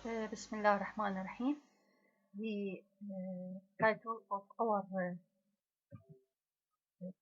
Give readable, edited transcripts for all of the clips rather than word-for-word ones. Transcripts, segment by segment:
Bismillah ar-Rahman ar-Rahim. The title of our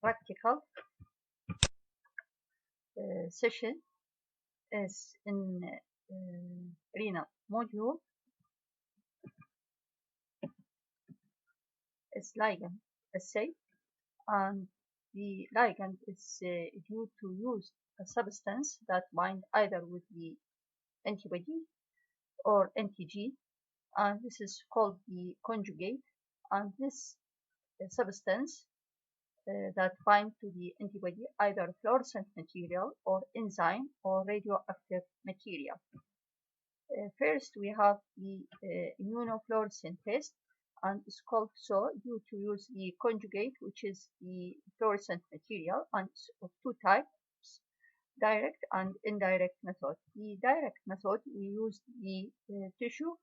practical session is in renal module is ligand assay, and the ligand is due to use a substance that bind either with the antibody or antigen, and this is called the conjugate, and this substance that bind to the antibody either fluorescent material or enzyme or radioactive material. First, we have the immunofluorescent test, and it's called so due to use the conjugate, which is the fluorescent material, and it's of two types, direct and indirect method. The direct method, we use the tissue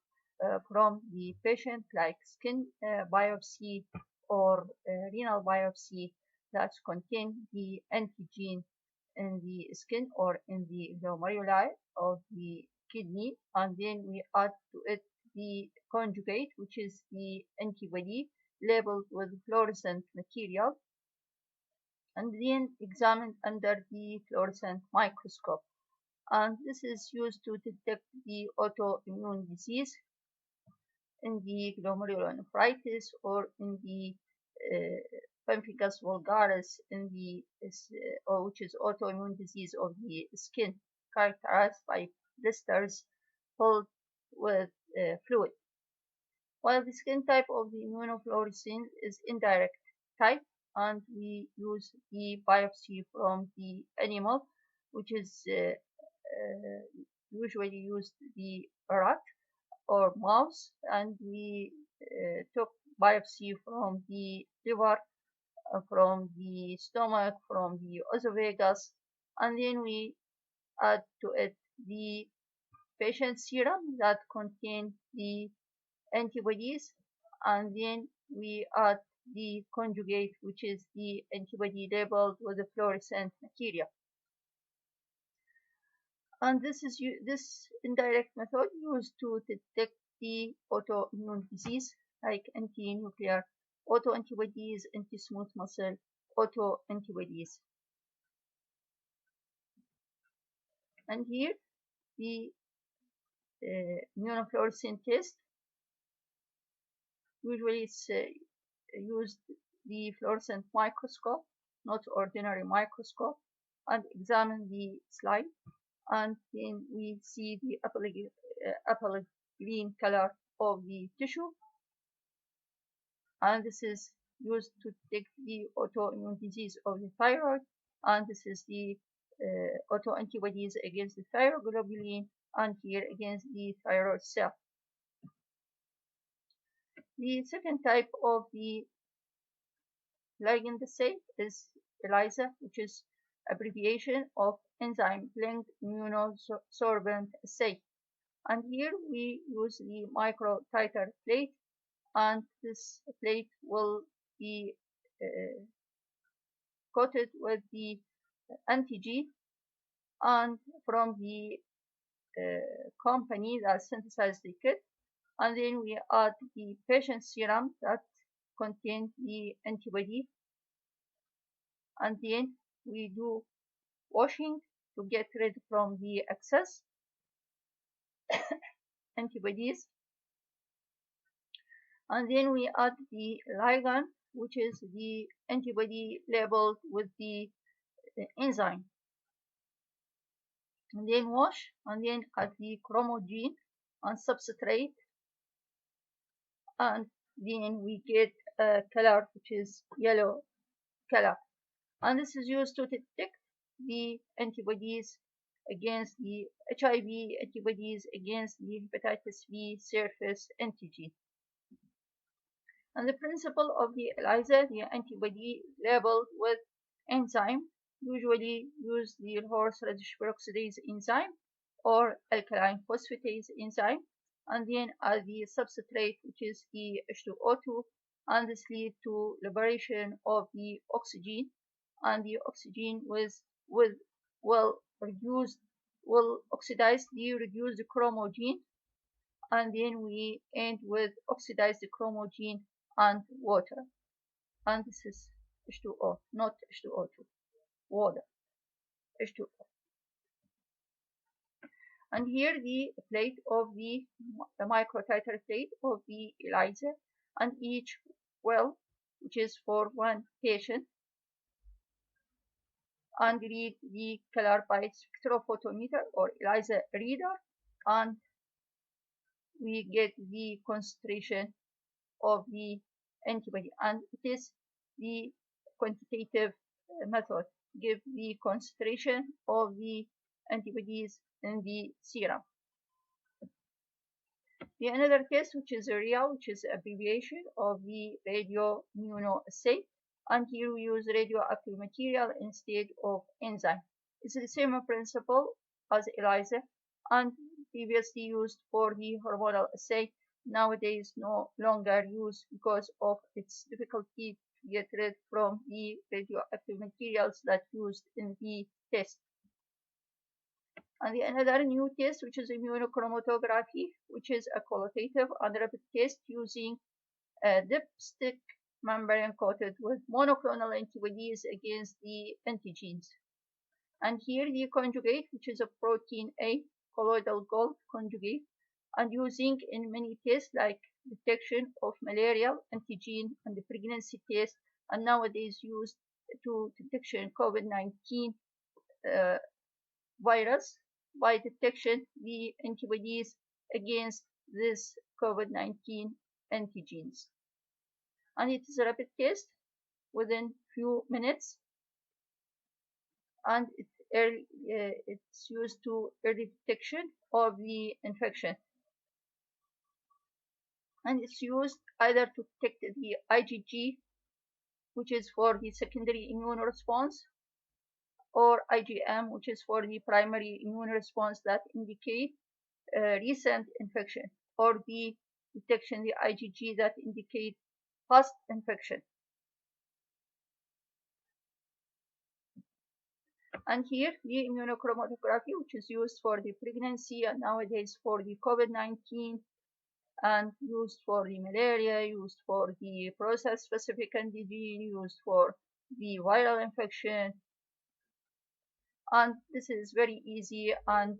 from the patient, like skin biopsy or renal biopsy, that contain the antigen in the skin or in the glomeruli of the kidney, and then we add to it the conjugate, which is the antibody labeled with fluorescent material, and then examined under the fluorescent microscope. And this is used to detect the autoimmune disease in the glomerulonephritis or in the pemphigus vulgaris, in the or which is autoimmune disease of the skin, characterized by blisters filled with fluid. While the skin type of the immunofluorescence is indirect type, and we use the biopsy from the animal, which is usually used the rat or mouse, and we took biopsy from the liver, from the stomach, from the esophagus, and then we add to it the patient serum that contain the antibodies, and then we add the conjugate, which is the antibody labeled with the fluorescent material. And this indirect method used to detect the autoimmune disease like anti-nuclear autoantibodies, anti-smooth muscle autoantibodies. And here the immunofluorescence test usually is used the fluorescent microscope, not ordinary microscope, and examine the slide, and then we see the apple green color of the tissue, and this is used to detect the autoimmune disease of the thyroid, and this is the autoantibodies against the thyroglobulin, and here against the thyroid cell. The second type of the ligand assay is ELISA, which is abbreviation of enzyme linked immunosorbent assay. And here we use the micro titer plate, and this plate will be coated with the antigen, and from the company that synthesized the kit, and then we add the patient serum that contains the antibody, and then we do washing to get rid from the excess antibodies, and then we add the ligand, which is the antibody labeled with the enzyme, and then wash, and then add the chromogene and substrate, and then we get a color which is yellow color, and this is used to detect the antibodies against the HIV, antibodies against the hepatitis B surface antigen. And the principle of the ELISA, the antibody labeled with enzyme, usually use the horseradish peroxidase enzyme or alkaline phosphatase enzyme, and then add the substrate, which is the H2O2, and this leads to liberation of the oxygen, and the oxygen will oxidize the reduced chromogene, and then we end with oxidized chromogen and water. And this is H2O, not H2O2, water, H2O. And here the plate of the microtiter plate of the ELISA, and each well, which is for one patient, and read the color by spectrophotometer or ELISA reader, and we get the concentration of the antibody, and it is the quantitative method give the concentration of the antibodies in the serum. The another test, which is a RIA, which is abbreviation of the radioimmunoassay, and here we use radioactive material instead of enzyme. It's the same principle as ELISA and previously used for the hormonal assay. Nowadays no longer used because of its difficulty to get rid from the radioactive materials that used in the test. And the another new test, which is immunochromatography, which is a qualitative and rapid test using a dipstick membrane coated with monoclonal antibodies against the antigens. And here the conjugate, which is a protein A colloidal gold conjugate, and using in many tests like detection of malarial antigen and the pregnancy test, and nowadays used to detection COVID-19 virus by detection the antibodies against this COVID-19 antigens. And it is a rapid test within few minutes, and it's used to early detection of the infection. And it's used either to detect the IgG, which is for the secondary immune response, or IgM, which is for the primary immune response that indicate recent infection, or the detection the IgG that indicate past infection. And here the immunochromatography, which is used for the pregnancy and nowadays for the COVID-19, and used for the malaria, used for the process-specific antigen, used for the viral infection. And this is very easy and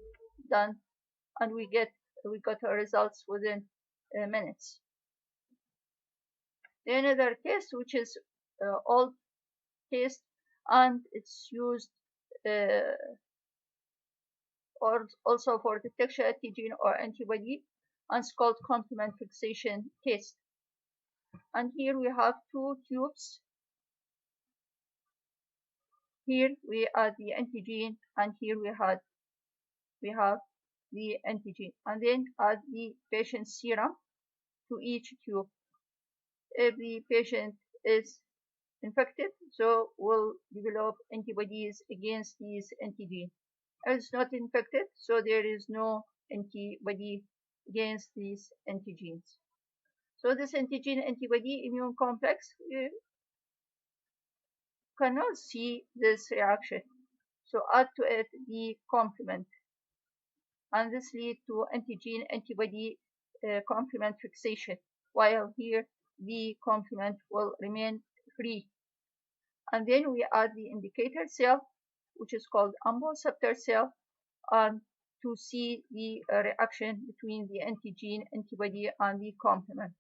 done, and we got our results within minutes. Then another test, which is old test, and it's used or also for detection antigen or antibody, and it's called complement fixation test. And here we have two tubes. Here we add the antigen, and here we have the antigen, and then add the patient serum to each tube. If the patient is infected, so will develop antibodies against these antigen. If it's not infected, so there is no antibody against these antigens. So this antigen antibody immune complex, you cannot see this reaction. So add to it the complement, and this leads to antigen antibody complement fixation, while here the complement will remain free. And then we add the indicator cell, which is called receptor cell, to see the reaction between the antigen antibody and the complement.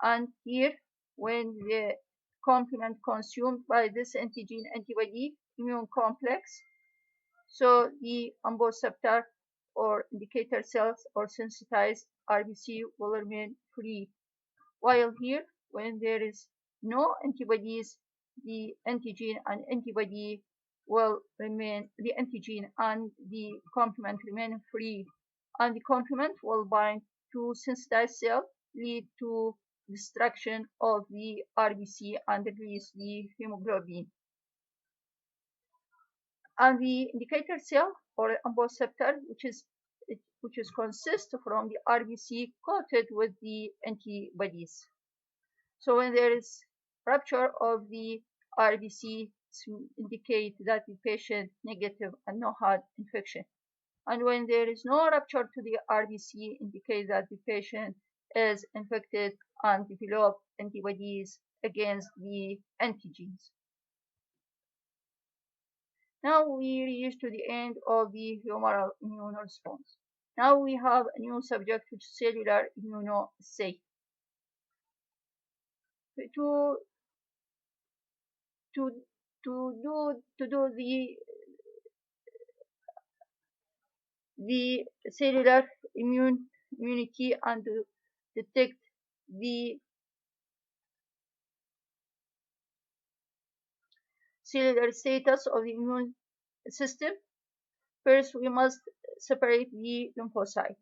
And here, when the complement consumed by this antigen antibody immune complex, so the receptor or indicator cells or sensitized RBC will remain free. While here, when there is no antibodies, the antigen and antibody will remain, the antigen and the complement remain free, and the complement will bind to sensitized cell, lead to destruction of the RBC and release the hemoglobin. And the indicator cell or receptor, which is consist from the RBC coated with the antibodies. So when there is rupture of the RBC, indicate that the patient negative and no had infection. And when there is no rupture to the RBC, indicates that the patient is infected and develop antibodies against the antigens. Now we reach to the end of the humoral immune response. Now we have a new subject, which is cellular immunoassay. To to to do the cellular immunity and to detect the cellular status of the immune system. First, we must separate the lymphocyte.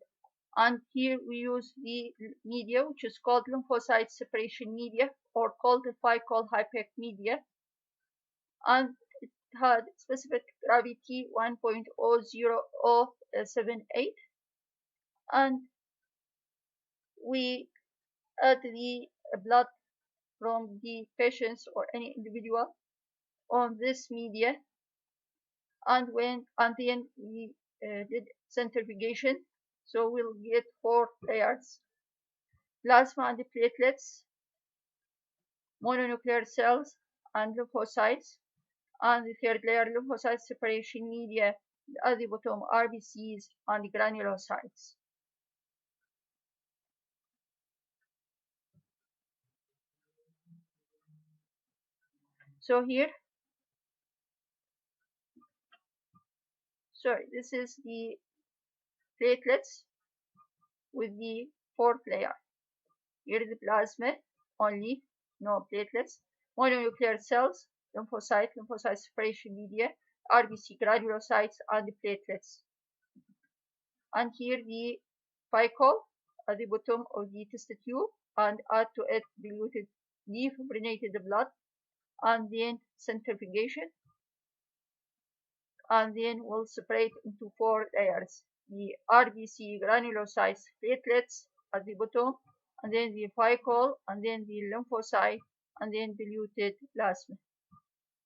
And here we use the media, which is called lymphocyte separation media, or called the Ficol HIPEC media. And it had specific gravity 1.00078. And we add the blood from the patients or any individual on this media, and then we did centrifugation, so we'll get 4 layers: plasma and platelets, mononuclear cells, and lymphocytes, and the third layer lymphocyte separation media at the bottom, RBCs and granulocytes. So here, sorry, this is the platelets with the 4th layer. Here is the plasma only, no platelets, mononuclear cells, lymphocyte separation media, RBC granulocytes, and the platelets. And here the Ficol at the bottom of the test tube, and add to it diluted defibrinated blood, and then centrifugation, and then we'll separate into 4 layers: the RBC granulocytes, platelets at the bottom, and then the Ficol, and then the lymphocyte, and then diluted plasma.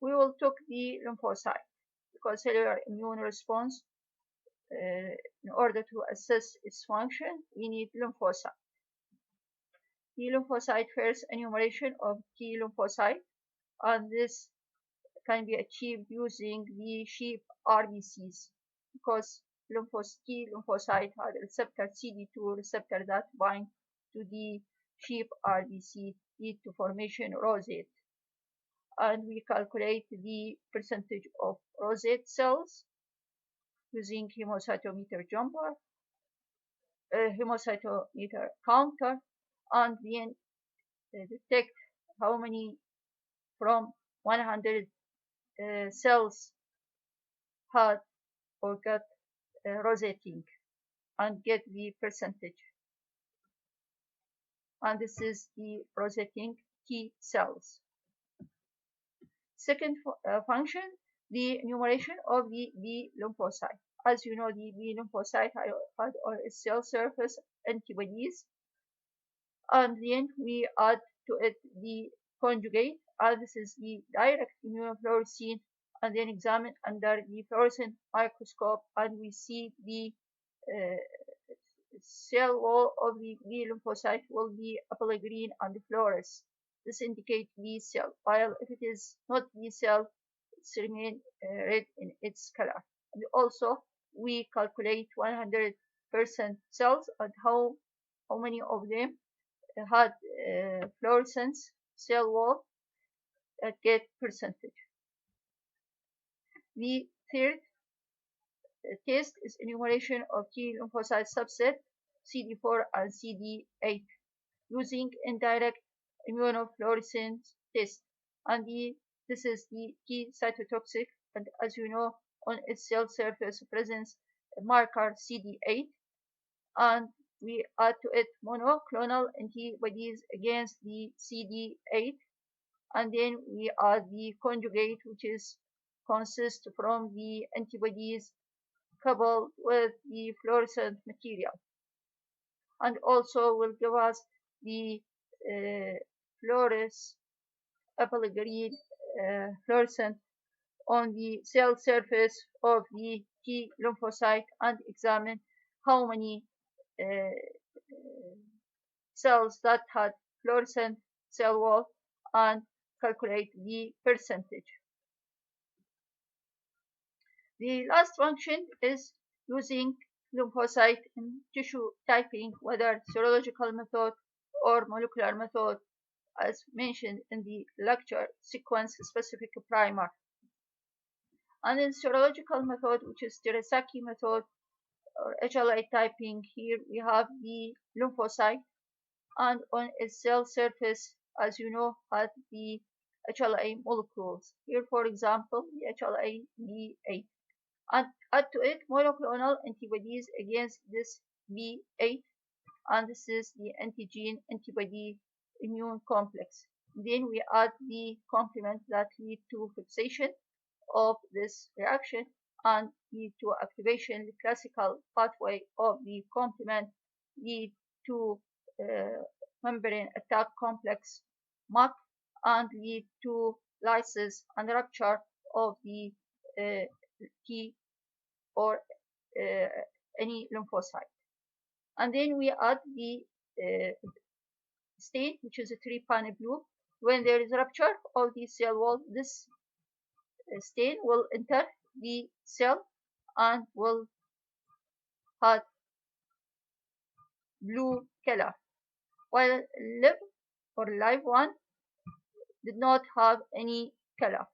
We will take the lymphocyte because cellular immune response, in order to assess its function, we need lymphocyte. T lymphocyte first enumeration of T lymphocyte, and this can be achieved using the sheep RBCs because T lymphocyte has a receptor CD2 receptor that bind to the sheep RBC, lead to formation rosette. And we calculate the percentage of rosette cells using hemocytometer jumper, hemocytometer counter, and then detect how many from 100 cells had or got rosetting, and get the percentage. And this is the rosetting T cells. Second function, the enumeration of the B lymphocyte. As you know, the B lymphocyte had on its cell surface antibodies, and then we add to it the conjugate, and this is the direct immunofluorescence, and then examine under the fluorescent microscope, and we see the cell wall of the B lymphocyte will be apple green and fluoresce. This indicates B cell, while if it is not B cell, it's remain red in its color. And also, we calculate 100% cells and how many of them had fluorescence cell wall get percentage. The third test is enumeration of T lymphocyte subset CD4 and CD8 using indirect immunofluorescence test. And this is the T cytotoxic, and as you know, on its cell surface presents a marker CD8, and we add to it monoclonal antibodies against the CD8, and then we add the conjugate, which is consists from the antibodies coupled with the fluorescent material, and also will give us the fluoresce apple green fluorescent on the cell surface of the T lymphocyte and examine how many cells that had fluorescent cell wall and calculate the percentage. The last function is using lymphocyte in tissue typing, whether serological method or molecular method, as mentioned in the lecture, sequence-specific primer. And in serological method, which is Terasaki method or HLA typing, here we have the lymphocyte, and on its cell surface, as you know, has the HLA molecules. Here, for example, the HLA B8. And add to it monoclonal antibodies against this B8, and this is the antigen antibody immune complex. Then we add the complement that lead to fixation of this reaction and lead to activation. The classical pathway of the complement lead to membrane attack complex MAC and lead to lysis and rupture of the T or any lymphocyte. And then we add the stain, which is a trypan blue. When there is rupture of the cell wall, this stain will enter the cell and will have blue color, while live one did not have any color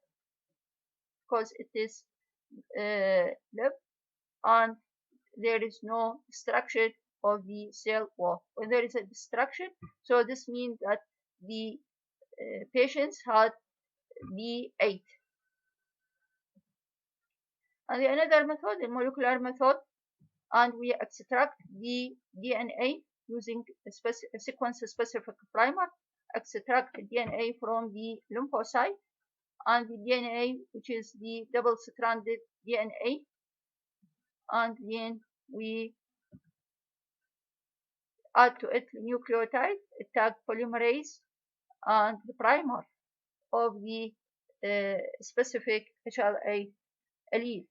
because it is live and there is no destruction of the cell wall. When there is a destruction, so this means that the patients had B8. And another method, the molecular method, and we extract the DNA using a sequence-specific primer, extract DNA from the lymphocyte, and the DNA, which is the double-stranded DNA, and then we add to it nucleotide, tag polymerase, and the primer of the specific HLA allele,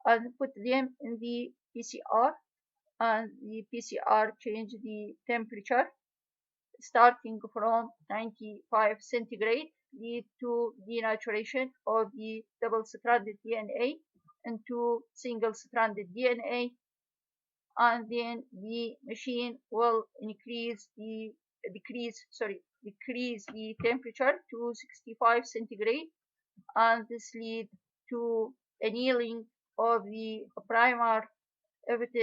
and put them in the PCR, and the PCR change the temperature starting from 95 centigrade, lead to denaturation of the double-stranded DNA into single-stranded DNA, and then the machine will decrease the temperature to 65 centigrade, and this lead to annealing of the primer if it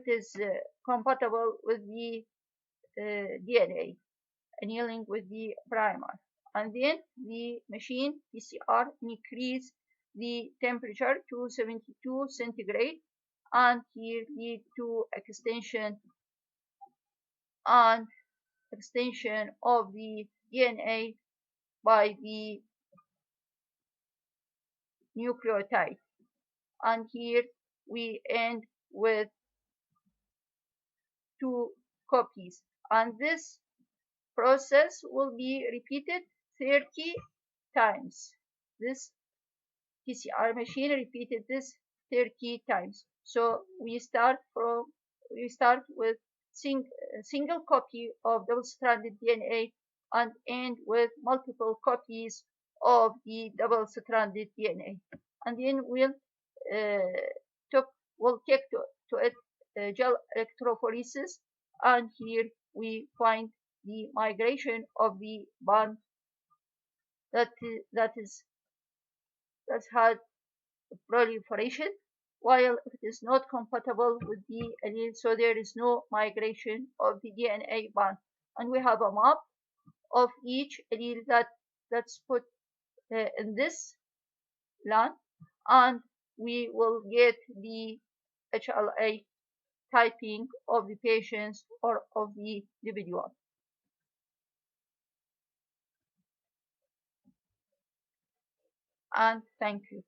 is compatible with the DNA, annealing with the primer. And then the machine PCR increase the temperature to 72 centigrade, and here lead to extension of the DNA by the nucleotide. And here we end with 2 copies, and this process will be repeated 30 times. This PCR machine repeated this 30 times. So we start with single copy of double-stranded DNA and end with multiple copies of the double-stranded DNA. And then we'll take to it gel electrophoresis, and here we find the migration of the bond that had proliferation, while it is not compatible with the allele, so there is no migration of the DNA bond. And we have a map of each allele that's put in this line, and we will get the HLA typing of the patients or of the individual. And thank you.